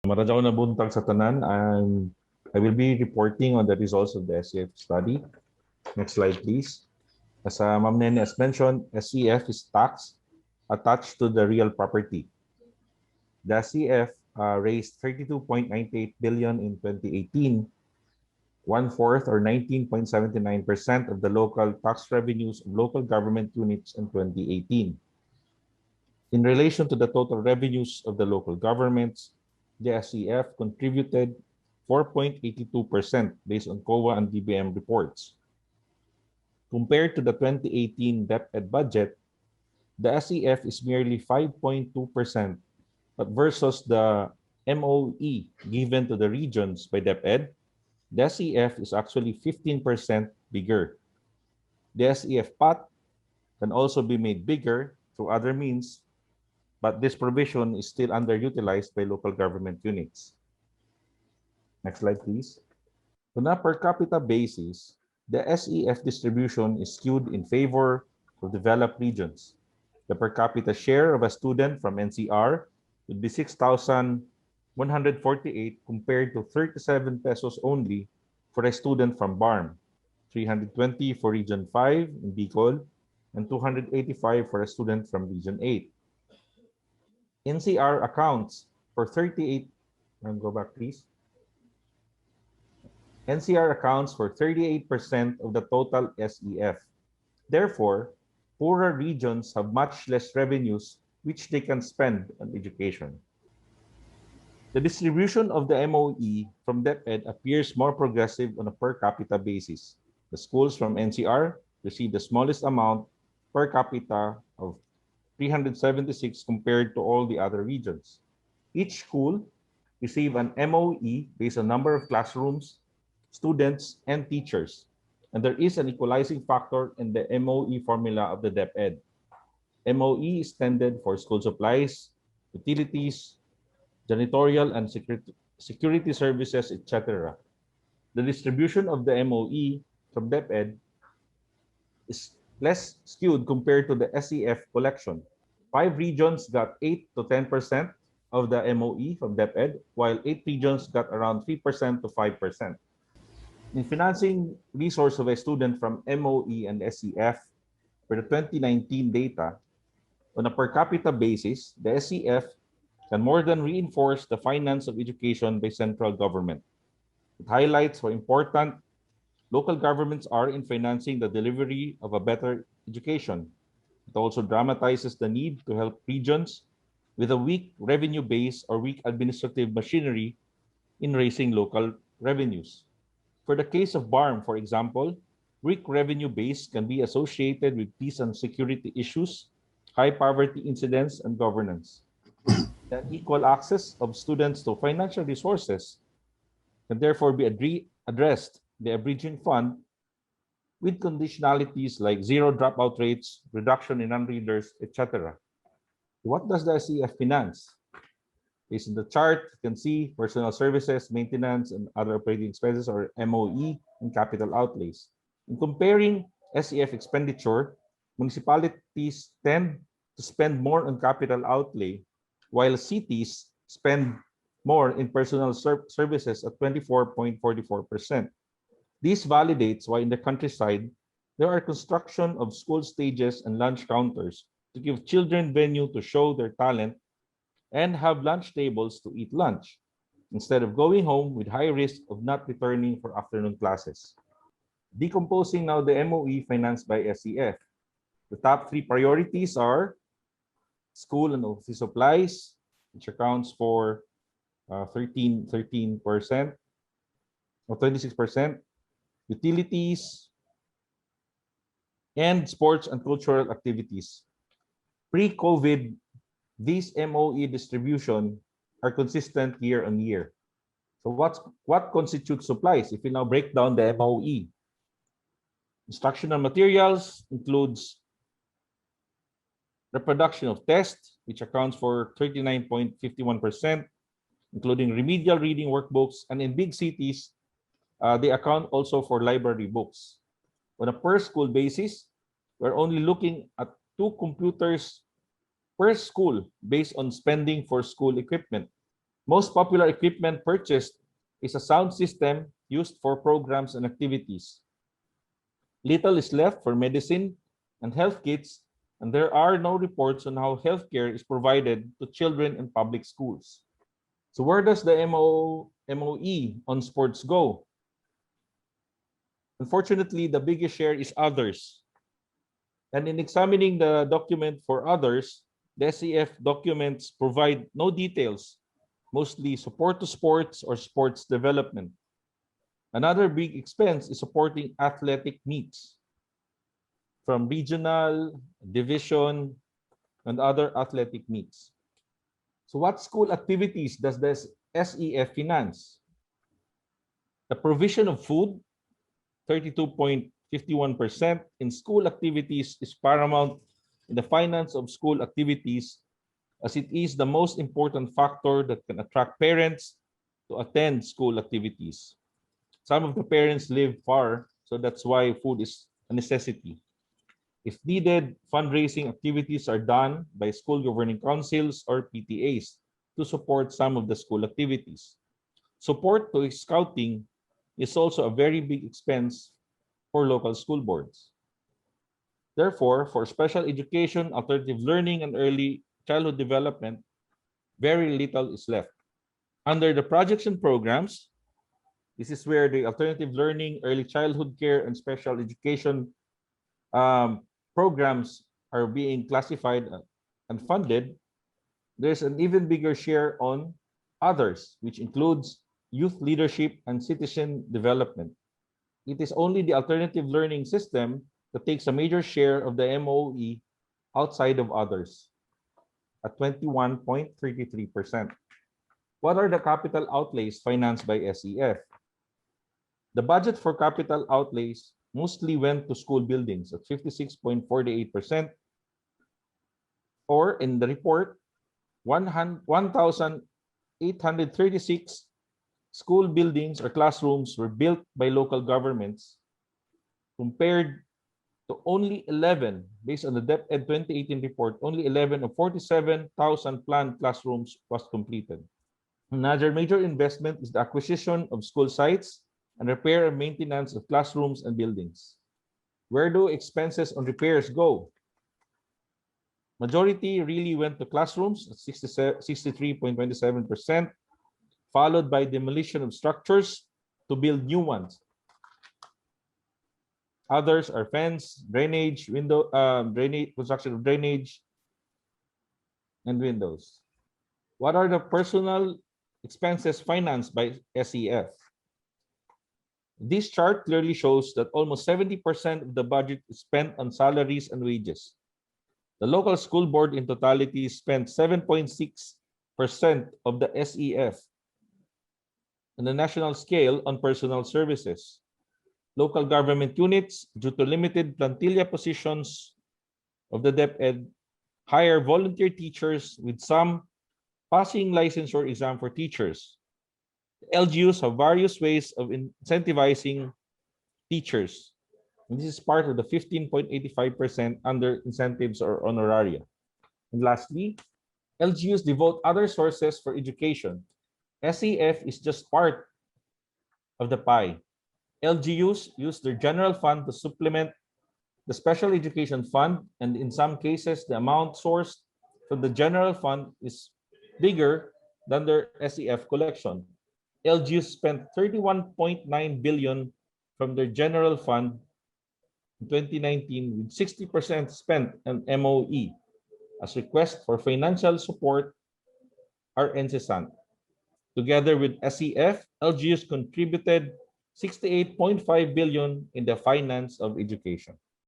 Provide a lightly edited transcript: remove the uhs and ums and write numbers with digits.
Maradyaw na buntag sa tanan. I will be reporting on the results of the SEF study. Next slide, please. As Ma'am Nene has mentioned, SEF is tax attached to the real property. The SEF raised 32.98 billion in 2018, one-fourth or 19.79% of the local tax revenues of local government units in 2018. In relation to the total revenues of the local governments, the SEF contributed 4.82% based on COA and DBM reports. Compared to the 2018 DepEd budget, the SEF is merely 5.2%, but versus the MOE given to the regions by DepEd, the SEF is actually 15% bigger. The SEF pot can also be made bigger through other means, but this provision is still underutilized by local government units. Next slide, please. On a per capita basis, the SEF distribution is skewed in favor of developed regions. The per capita share of a student from NCR would be 6,148 compared to 37 pesos only for a student from BARM, 320 for Region 5 in Bicol, and 285 for a student from Region 8. NCR accounts for 38, go back please. NCR accounts for 38% of the total SEF. Therefore, poorer regions have much less revenues which they can spend on education. The distribution of the MOE from DepEd appears more progressive on a per capita basis. The schools from NCR receive the smallest amount per capita of 376 compared to all the other regions. Each school receives an MOE based on number of classrooms, students, and teachers. And there is an equalizing factor in the MOE formula of the DepEd. MOE is intended for school supplies, utilities, janitorial and security services, etc. The distribution of the MOE from DepEd is less skewed compared to the SEF collection. 5 regions got 8 to 10% of the MOE from DepEd, while 8 regions got around 3% to 5%. In financing resource of a student from MOE and SEF for the 2019 data, on a per capita basis, the SEF can more than reinforce the finance of education by central government. It highlights how important local governments are in financing the delivery of a better education. It also dramatizes the need to help regions with a weak revenue base or weak administrative machinery in raising local revenues. For the case of BARM, for example, weak revenue base can be associated with peace and security issues, high poverty incidence, and governance. The equal access of students to financial resources can therefore be addressed by a bridging fund with conditionalities like zero dropout rates, reduction in non-readers, etc. What does the SEF finance? Based on the chart, you can see personal services, maintenance, and other operating expenses, or MOE, and capital outlays. In comparing SEF expenditure, municipalities tend to spend more on capital outlay, while cities spend more in personal services at 24.44%. This validates why in the countryside, there are construction of school stages and lunch counters to give children venue to show their talent and have lunch tables to eat lunch, instead of going home with high risk of not returning for afternoon classes. Decomposing now the MOE financed by SEF. The top 3 priorities are school and office supplies, which accounts for 13% or 26%, utilities, and sports and cultural activities. Pre-COVID, these MOE distribution are consistent year on year. So what constitutes supplies? If we now break down the MOE, instructional materials includes the production of tests, which accounts for 39.51%, including remedial reading workbooks, and in big cities, they account also for library books. On a per school basis, we're only looking at 2 computers per school based on spending for school equipment. Most popular equipment purchased is a sound system used for programs and activities. Little is left for medicine and health kits, and there are no reports on how healthcare is provided to children in public schools. So where does the MOE on sports go? Unfortunately, the biggest share is others. And in examining the document for others, the SEF documents provide no details, mostly support to sports or sports development. Another big expense is supporting athletic meets from regional, division, and other athletic meets. So what school activities does the SEF finance? The provision of food, 32.51% in school activities is paramount in the finance of school activities, as it is the most important factor that can attract parents to attend school activities. Some of the parents live far, so that's why food is a necessity. If needed, fundraising activities are done by school governing councils or PTAs to support some of the school activities. Support to scouting is also a very big expense for local school boards. Therefore, for special education, alternative learning, and early childhood development, very little is left. Under the projects and programs, this is where the alternative learning, early childhood care, and special education programs are being classified and funded. There's an even bigger share on others, which includes youth leadership and citizen development. It is only the alternative learning system that takes a major share of the MOE outside of others at 21.33%. What are the capital outlays financed by SEF? The budget for capital outlays mostly went to school buildings at 56.48%, or in the report, 1,836 school buildings or classrooms were built by local governments, compared to only 11, based on the DepEd 2018 report, only 11 of 47,000 planned classrooms was completed. Another major investment is the acquisition of school sites and repair and maintenance of classrooms and buildings. Where do expenses on repairs go? Majority really went to classrooms at 63.27%, followed by demolition of structures to build new ones. Others are fence, drainage, construction of drainage, and windows. What are the personal expenses financed by SEF? This chart clearly shows that almost 70% of the budget is spent on salaries and wages. The local school board in totality spent 7.6% of the SEF on the national scale on personal services. Local government units, due to limited plantilla positions of the DepEd, hire volunteer teachers, with some passing licensure exam for teachers. LGUs have various ways of incentivizing teachers. And this is part of the 15.85% under incentives or honoraria. And lastly, LGUs devote other sources for education. SEF is just part of the pie. LGUs use their general fund to supplement the special education fund, and in some cases, the amount sourced from the general fund is bigger than their SEF collection. LGUs spent 31.9 billion from their general fund in 2019, with 60% spent on MOE. As requests for financial support are incessant. Together with SEF, LGUs contributed 68.5 billion in the finance of education.